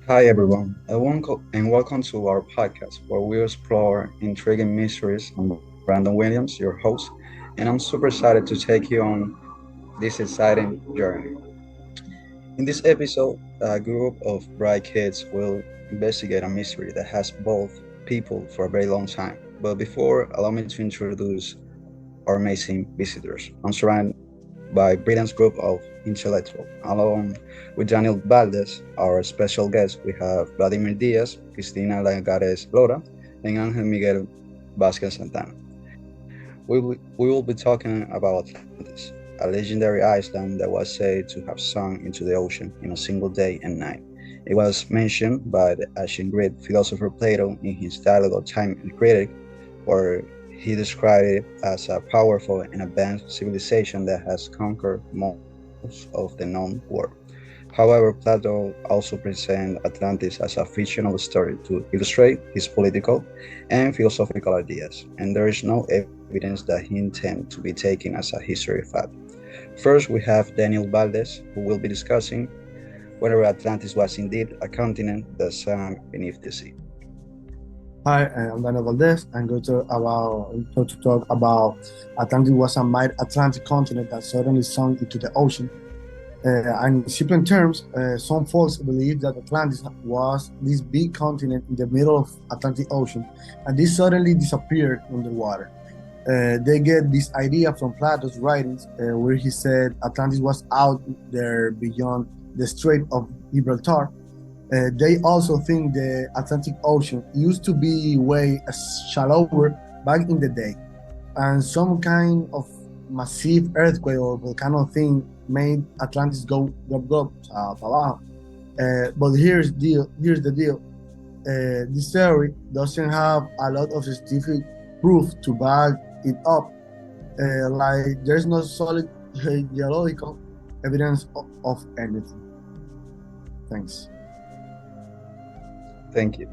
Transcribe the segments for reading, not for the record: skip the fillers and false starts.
Hi everyone, and welcome to our podcast where we explore intriguing mysteries. I'm Brandon Williams, your host, and I'm super excited to take you on this exciting journey. In this episode, a group of bright kids will investigate a mystery that has both people for a very long time. But before, allow me to introduce our amazing visitors. I'm surrounded by brilliant group of intellectuals. Along with Daniel Valdez, our special guest, we have Vladimir Diaz, Cristina Lagares Lora, and Angel Miguel Vasquez Santana. We will be talking about Atlantis, a legendary island that was said to have sunk into the ocean in a single day and night. It was mentioned by the ancient Greek philosopher Plato in his dialogue of Time and Critic, where he described it as a powerful and advanced civilization that has conquered most of the known world. However, Plato also presents Atlantis as a fictional story to illustrate his political and philosophical ideas, and there is no evidence that he intended to be taken as a history fact. First, we have Daniel Valdez, who will be discussing whether Atlantis was indeed a continent that sank beneath the sea. Hi, I'm Daniel Valdez. I'm going to talk about Atlantis was a mighty Atlantic continent that suddenly sunk into the ocean. In simple terms, some folks believe that Atlantis was this big continent in the middle of Atlantic Ocean, and this suddenly disappeared underwater. They get this idea from Plato's writings, where he said Atlantis was out there beyond the Strait of Gibraltar. They also think the Atlantic Ocean used to be way shallower back in the day, and some kind of massive earthquake or volcano thing made Atlantis go gulp gulp abajo. But Here's the deal. This theory doesn't have a lot of scientific proof to back it up. Like there's no solid geological evidence of anything. Thanks. Thank you.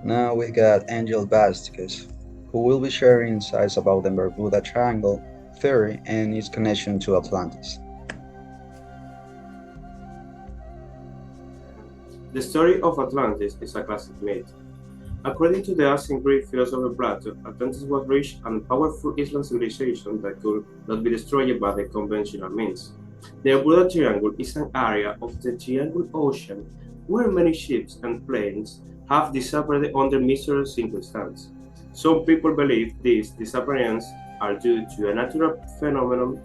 Now we got Angel Vasquez, who will be sharing insights about the Bermuda Triangle theory and its connection to Atlantis. The story of Atlantis is a classic myth. According to the ancient Greek philosopher Plato, Atlantis was rich and powerful island civilization that could not be destroyed by the conventional means. The Bermuda Triangle is an area of the Triangle Ocean where many ships and planes have disappeared under mysterious circumstances. Some people believe these disappearances are due to a natural phenomenon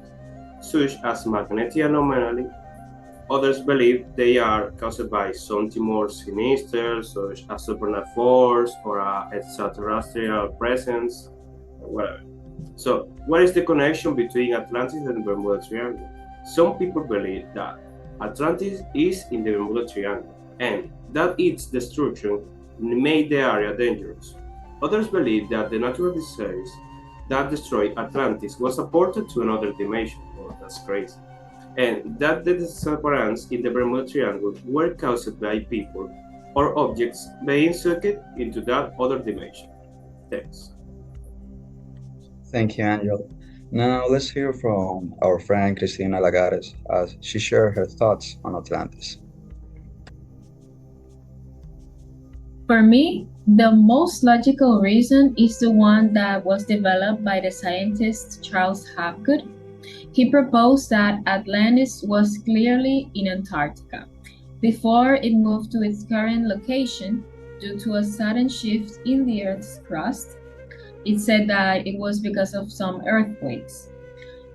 such as magnetic anomaly. Others believe they are caused by something more sinister, such as supernatural force or a extraterrestrial presence, or whatever. So, what is the connection between Atlantis and the Bermuda Triangle? Some people believe that Atlantis is in the Bermuda Triangle and that its destruction made the area dangerous. Others believe that the natural disaster that destroyed Atlantis was a portal to another dimension. Oh, that's crazy. And that the disappearance in the Bermuda Triangle were caused by people or objects being sucked into that other dimension. Thanks. Thank you, Angel. Now let's hear from our friend Cristina Lagares as she shared her thoughts on Atlantis. For me, the most logical reason is the one that was developed by the scientist Charles Hapgood. He proposed that Atlantis was clearly in Antarctica before it moved to its current location due to a sudden shift in the Earth's crust. It said that it was because of some earthquakes.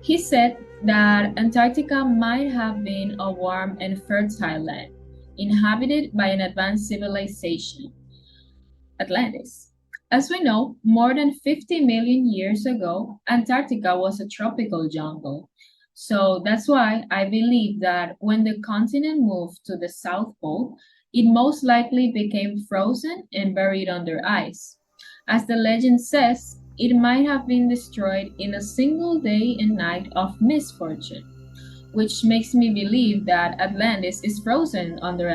He said that Antarctica might have been a warm and fertile land, inhabited by an advanced civilization, Atlantis. As we know, more than 50 million years ago, Antarctica was a tropical jungle. So that's why I believe that when the continent moved to the South Pole, it most likely became frozen and buried under ice. As the legend says, it might have been destroyed in a single day and night of misfortune, which makes me believe that Atlantis is frozen under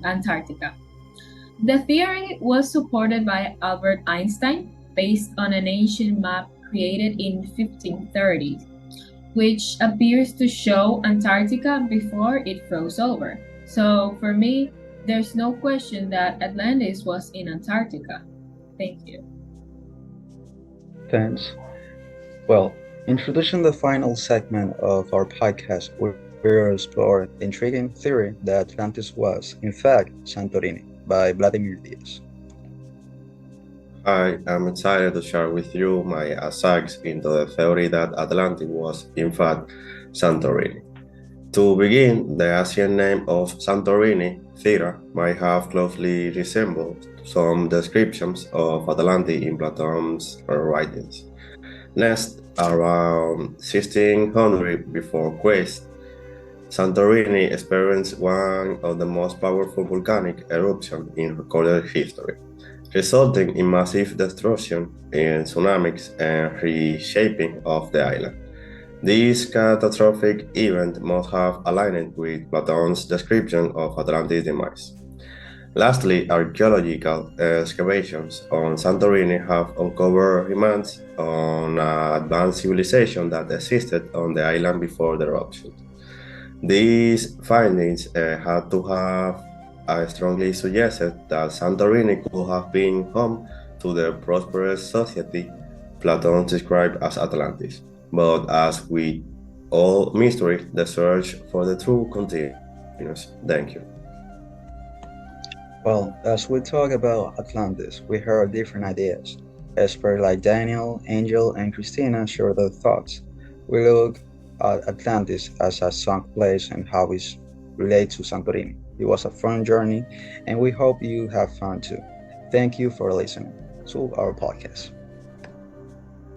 Antarctica. The theory was supported by Albert Einstein based on an ancient map created in 1530, which appears to show Antarctica before it froze over. So for me, There's no question that Atlantis was in Antarctica. Thank you. Thanks. Well, introducing the final segment of our podcast, we will explore the intriguing theory that Atlantis was, in fact, Santorini by Vladimir Diaz. Hi, I'm excited to share with you my insights into the theory that Atlantis was, in fact, Santorini. To begin, the ancient name of Santorini, Thera, might have closely resembled some descriptions of Atlantis in Platon's writings. Next, around 1600 before Christ, Santorini experienced one of the most powerful volcanic eruptions in recorded history, resulting in massive destruction and tsunamis and reshaping of the island. This catastrophic event must have aligned with Platon's description of Atlantis' demise. Lastly, archaeological excavations on Santorini have uncovered remains of an advanced civilization that existed on the island before the eruption. These findings had to have strongly suggested that Santorini could have been home to the prosperous society Plato described as Atlantis. But as with all mysteries, the search for the truth continues. Thank you. Well, as we talk about Atlantis, we heard different ideas. Experts like Daniel, Angel, and Christina share their thoughts. We look at Atlantis as a sunk place and how it relates to Santorini. It was a fun journey, and we hope you have fun too. Thank you for listening to our podcast.